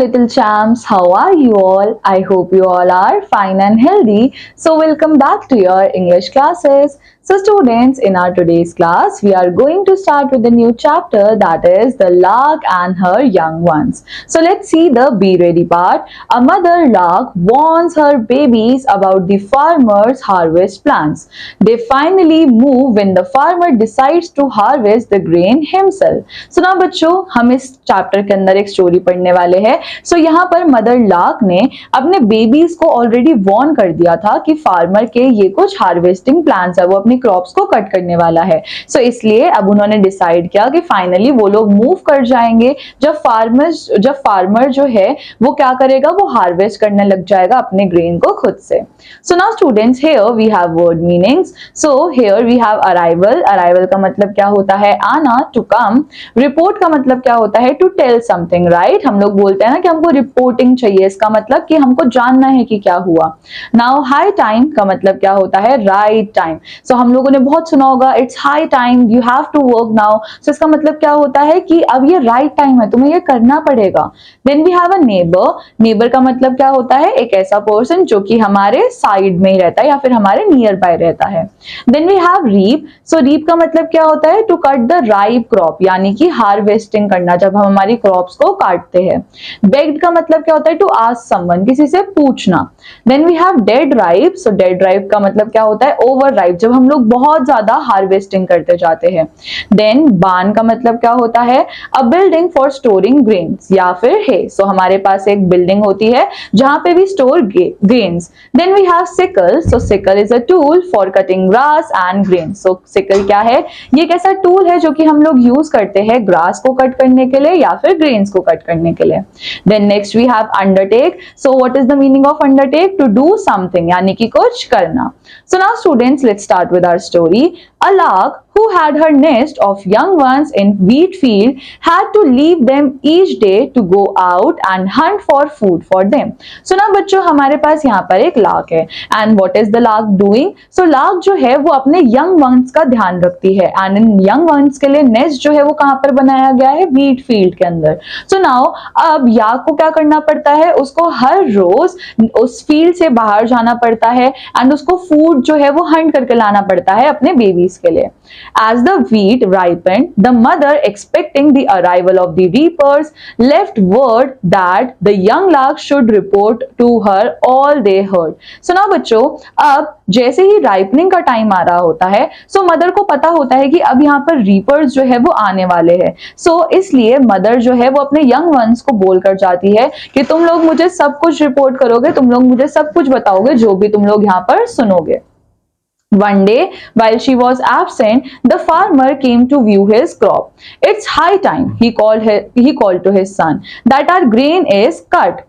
little champs, how are you all? I hope you all are fine and healthy. So welcome back to your English classes. So students, in our today's class, we are going to start with a new chapter, that is the lark and her young ones. So let's see the be ready part. A mother lark warns her babies about the farmer's harvest plans. They finally move when the farmer decides to harvest the grain himself. So now बच्चों, हम इस chapter के अंदर एक story पढ़ने वाले हैं. सो यहाँ पर मदर लार्क ने अपने बेबीज को ऑलरेडी वॉर्न कर दिया था कि फार्मर के ये कुछ हार्वेस्टिंग प्लान्स है, वो अपनी क्रॉप्स को कट करने वाला है. सो इसलिए अब उन्होंने डिसाइड किया कि फाइनली वो लोग मूव कर जाएंगे जब फार्मर जो है वो क्या करेगा, वो हार्वेस्ट करने लग जाएगा अपने ग्रेन को खुद से. So now students, here we have word meanings. So here we have arrival. Arrival का मतलब क्या होता है? आना, टू कम. रिपोर्ट का मतलब क्या होता है? To tell something, right. हम लोग बोलते हैं ना कि हमको रिपोर्टिंग चाहिए, इसका मतलब कि हमको जानना है कि क्या हुआ. नाउ हाई टाइम का मतलब क्या होता है? Right time. सो हम लोगों ने बहुत सुना होगा, it's high time, you have to work now. So इसका मतलब क्या होता है कि अब ये राइट टाइम है, तुम्हें ये करना पड़ेगा. Then we have a neighbour. Neighbour का मतलब क्या होता है? एक ऐसा पर्सन जो कि हमारे साइड में ही रहता है या फिर हमारे नियर बाय रहता है. Then we have reap. So reap का मतलब क्या होता है? To cut the ripe crop, यानी कि हार्वेस्टिंग करना, जब हम हमारी क्रॉप्स को काटते हैं. बेग्ड का मतलब क्या होता है? टू आस्क समवन, किसी से पूछना. Then we have dead ripe. So dead ripe का मतलब क्या होता है? ओवर राइप, जब हम लोग बहुत ज्यादा हार्वेस्टिंग करते जाते हैं. देन बार्न का मतलब क्या होता है? अ बिल्डिंग फॉर स्टोरिंग ग्रेन्स या फिर है. सो हमारे पास एक बिल्डिंग होती है जहां पे भी store grains. Then we have sickle. So sickle is a tool for cutting grass and grain. So sickle क्या है? ये एक ऐसा टूल है जो कि हम लोग यूज करते हैं ग्रास को कट करने के लिए या फिर ग्रेन्स को कट करने के लिए. Then next we have undertake. So what is the meaning of undertake? To do something, यानी कि कुछ करना. So now students, let's start with our story. A lark who had her nest of young ones in wheat field had to leave them each day to go out and hunt for food for them. So now बच्चों, हमारे पास यहाँ पर एक lark है. And what is the lark doing? So lark जो है वो अपने young ones का ध्यान रखती है. And इन young ones के लिए nest जो है वो कहाँ पर बनाया गया है? wheat field के अंदर. So now अब याक को क्या करना पड़ता है? उसको हर रोज उस फील्ड से बाहर जाना पड़ता है and उसको फूड जो है वो हंट करके लाना पड़ता है अपने बेबी के लिए. As the wheat ripened, the mother, expecting the arrival of the reapers, left word that the young lark should report to her all they heard. So now बच्चों, अब जैसे ही राइपनिंग का टाइम आ रहा होता है, सो मदर को पता होता है कि अब यहाँ पर रीपर्स जो है वो आने वाले हैं. सो इसलिए मदर जो है वो अपने यंग वंस को बोलकर जाती है कि तुम लोग मुझे सब कुछ रिपोर्ट करोगे, तुम लोग मुझे सब कुछ बताओगे जो भी तुम लोग यहाँ पर सुनोगे. One day, while she was absent, the farmer came to view his crop. It's high time, he called to his son, that our grain is cut.